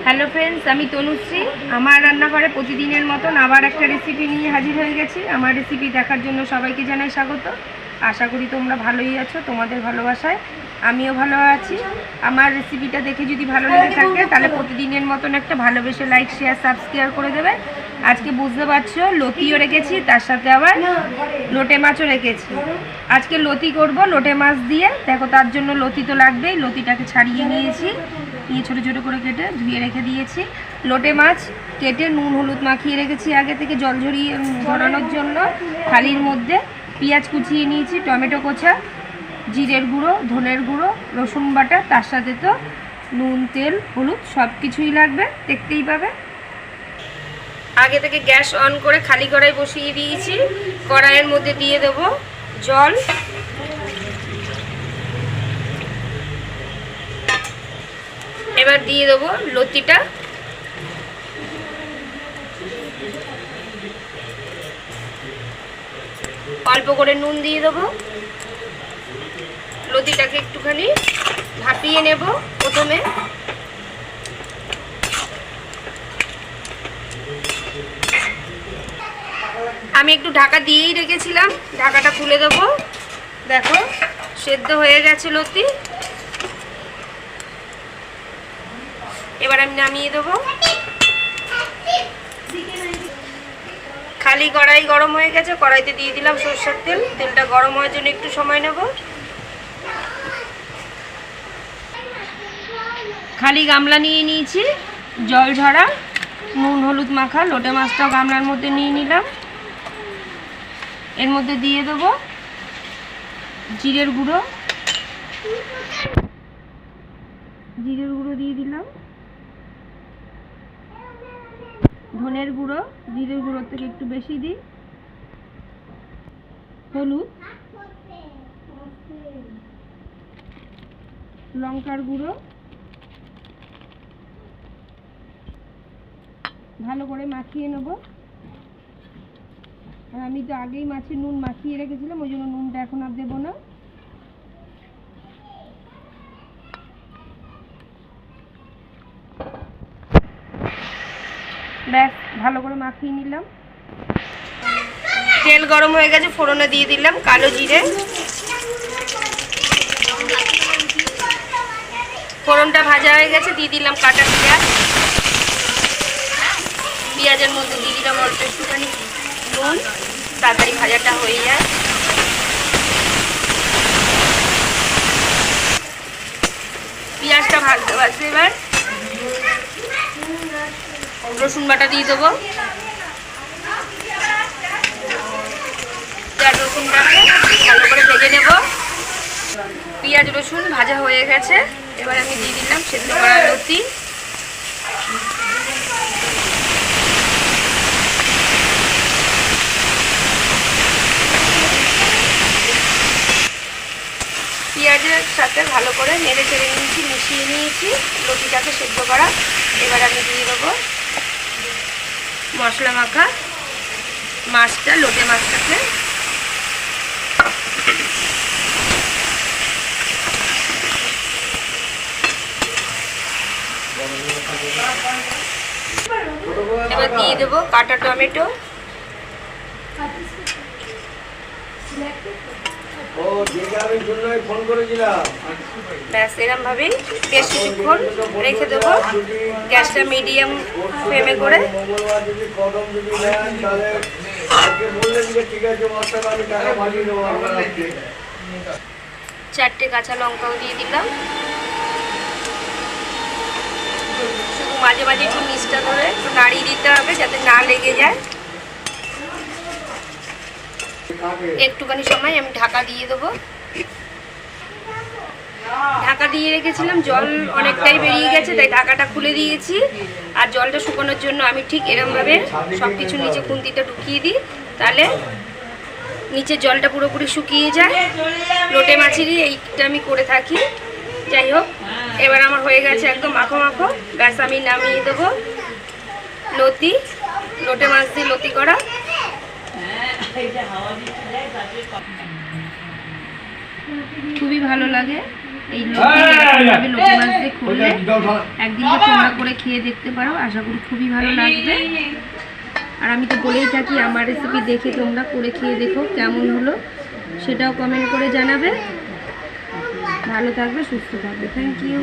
Hello friends, আমি তনুশ্রী। আমার রান্নাঘরে প্রতিদিনের মতন আবার একটা রেসিপি নিয়ে হাজির হয়ে গেছি। আমার রেসিপি দেখার জন্য সবাইকে জানাই স্বাগত। আশা করি তোমরা ভালোই আছো, তোমাদের ভালোবাসায় আমিও ভালো আছি। আমার রেসিপিটা দেখে যদি ভালো লেগে থাকে তাহলে প্রতিদিনের মতন একটা ভালোবেসে লাইক, শেয়ার, সাবস্ক্রাইব করে দেবে। আজকে বুঝতে পারছো লতিও রেখেছি, তার সাথে আবার লোটে মাছও রেখেছি। আজকে লতি করব লোটে মাছ দিয়ে। দেখো, তার জন্য লতি তো লাগবেই। লতিটাকে ছাড়িয়ে নিয়েছি, নিয়ে ছোটো ছোটো করে কেটে ধুয়ে রেখে দিয়েছি। লোটে মাছ কেটে নুন হলুদ মাখিয়ে রেখেছি আগে থেকে জল ঝরানোর জন্য। থালির মধ্যে পেঁয়াজ কুচিয়ে নিয়েছি, টমেটো কোচা, জিরের গুঁড়ো, ধনের গুঁড়ো, রসুন বাটা, তার সাথে তো নুন, তেল, হলুদ সব কিছুই লাগবে, দেখতেই পাবে। আগে থেকে গ্যাস অন করে খালি কড়াই বসিয়ে দিয়েছি। কড়াইয়ের মধ্যে দিয়ে দেবো জল। এবার দিয়ে দেবো লতিটা। অল্প করে নুন দিয়ে দেবো। লতিটাকে একটুখানি ভাপিয়ে নেব প্রথমে। আমি একটু ঢাকা দিয়েই রেখেছিলাম, ঢাকাটা খুলে দেবো। দেখো, সেদ্ধ হয়ে গেছে লতি। এবার আমি নামিয়ে দেবো। খালি কড়াই গরম হয়ে গেছে, কড়াইতে দিয়ে দিলাম সরষের তেল। তেলটা গরম হওয়ার জন্য একটু সময় নেব। খালি গামলা নিয়ে নিয়েছি জল ঝরা, নুন হলুদ মাখা লোটে মাছটাও গামলার মধ্যে নিয়ে নিলাম। এর মধ্যে দিয়ে দেবো জিরের গুঁড়ো, দিয়ে দিলাম ধনের গুঁড়ো, জিরের গুঁড়োর থেকে একটু বেশি দিই, হলুদ, লঙ্কার গুঁড়ো, ভালো করে মাখিয়ে নেব। আর আমি তো আগেই মাছে নুন মাখিয়ে রেখেছিলাম, ওই জন্য নুনটা এখন আর দেবো না। ব্যাস, ভালো করে মাখিয়ে নিলাম। তেল গরম হয়ে গেছে, ফোড়নে দিয়ে দিলাম কালো জিরে। ফোড়নটা ভাজা হয়ে গেছে, দিয়ে দিলাম কাটা পেঁয়াজ। পেঁয়াজের মধ্যে দিয়ে দিলাম অল্প একটুখানি নুন, তাড়াতাড়ি ভাজাটা হয়ে যায়। পেঁয়াজটা ভাজতে ভাজতে এবার রসুন বাটা দিয়ে দেবো। রসুনটাকে ভালো করে ভেজে নেব। পেঁয়াজ রসুন ভাজা হয়ে গেছে, এবার আমি দিয়ে দিলাম সেদ্ধ করা লতি। পেঁয়াজের সাথে ভালো করে নেড়ে চেড়ে নিয়েছি, মিশিয়ে নিয়েছি লতিটাকে সেদ্ধ করা। এবার আমি দিয়ে দেবো মশলা মাখা মাছটা, লোটে মাছটাকে। এবার দিয়ে দেবো কাটা টমেটো। ব্যাস, এরম ভাবেই বেশ কিছুক্ষণ রেখে দেবো। গ্যাসটা মিডিয়াম ফ্লেমে করে। চারটে কাঁচা লঙ্কাও দিয়ে দিলাম। শুধু মাঝে মাঝে একটু নিচটা ধরে একটু নাড়িয়ে দিতে হবে যাতে না লেগে যায়। একটুখানি সময় আমি ঢাকা দিয়ে দেবো। ঢাকা দিয়ে রেখেছিলাম, জল অনেকটাই বেরিয়ে গেছে, তাই ঢাকাটা খুলে দিয়েছি। আর জলটা শুকানোর জন্য আমি ঠিক এরমভাবে সব কিছু নিচে খুন্তিটা ঢুকিয়ে দিই, তাহলে নিচের জলটা পুরোপুরি শুকিয়ে যায়। লোটে মাছেরই এইটা আমি করে থাকি। যাই হোক, এবার আমার হয়ে গেছে একদম মাখো মাখো। ব্যাস, আমি নামিয়ে দেবো লতি, লোটে মাছ দিয়ে লতি করা। খুবই ভালো লাগে। এই লোটে মাছ দিয়ে খুললে একদিনকে তোমরা করে খেয়ে দেখতে পারো, আশা করি খুবই ভালো লাগবে। আর আমি তো বলেই থাকি আমার রেসিপি দেখে তোমরা করে খেয়ে দেখো কেমন হলো, সেটাও কমেন্ট করে জানাবে। ভালো থাকবে, সুস্থ থাকবে। Thank you.